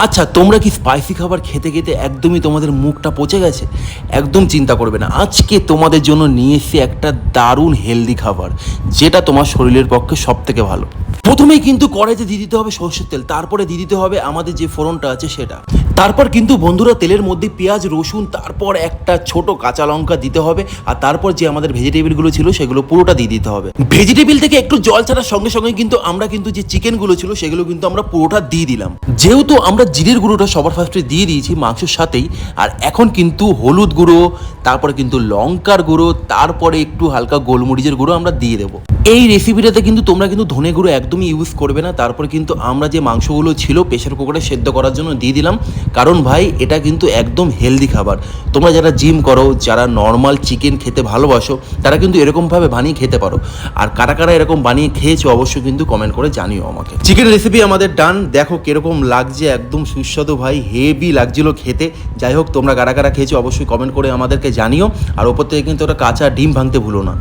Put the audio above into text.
আচ্ছা, তোমরা কি স্পাইসি খাবার খেতে খেতে একদমই তোমাদের মুখটা পচে গেছে? একদম চিন্তা করবে না, আজকে তোমাদের জন্য নিয়ে এসেছি একটা দারুণ হেলদি খাবার, যেটা তোমার শরীরের পক্ষে সব থেকে ভালো। প্রথমেই কিন্তু কড়াইতে দিয়ে দিতে হবে সর্ষের তেল, তারপরে দিয়ে দিতে হবে আমাদের যে ফোড়নটা আছে সেটা। তারপর কিন্তু বন্ধুরা তেলের মধ্যে পেঁয়াজ, রসুন, তারপর একটা ছোট কাঁচা লঙ্কা দিতে হবে, আর তারপর যে আমাদের ভেজিটেবিলগুলো ছিল সেগুলো পুরোটা দিয়ে দিতে হবে। ভেজিটেবিল থেকে একটু জল ছাড়ার সঙ্গে সঙ্গে কিন্তু আমরা কিন্তু যে চিকেনগুলো ছিল সেগুলো কিন্তু আমরা পুরোটা দিয়ে দিলাম। যেহেতু আমরা জিরের গুঁড়োটা সবার ফার্স্টে দিয়ে দিয়েছি মাংসের সাথেই, আর এখন কিন্তু হলুদ গুঁড়ো, তারপরে কিন্তু লঙ্কার গুঁড়ো, তারপরে একটু হালকা গোলমরিচের গুঁড়ো আমরা দিয়ে দেবো। এই রেসিপিটাতে কিন্তু তোমরা কিন্তু ধনে গুঁড়ো একদমই ইউজ করবে না। তারপরে কিন্তু আমরা যে মাংসগুলো ছিল প্রেশার কুকারে সেদ্ধ করার জন্য দিয়ে দিলাম, কারণ ভাই এটা কিন্তু একদম হেলদি খাবার। তোমরা যারা জিম করো, যারা নর্মাল চিকেন খেতে ভালোবাসো, তারা কিন্তু এরকমভাবে বানিয়ে খেতে পারো। আর কারা কারা এরকম বানিয়ে খেয়েছো অবশ্যই কিন্তু কমেন্ট করে জানিও আমাকে। চিকেন রেসিপি আমাদের ডান, দেখো কিরকম লাগছে, একদম সুস্বাদু ভাই, হেভি লাগছিল খেতে। যাই হোক, তোমরা কারা কারা খেয়েছো অবশ্যই কমেন্ট করে আমাদেরকে জানিও। আর ওপর থেকে কিন্তু ওটা কাঁচা ডিম ভাঙতে ভুলো না।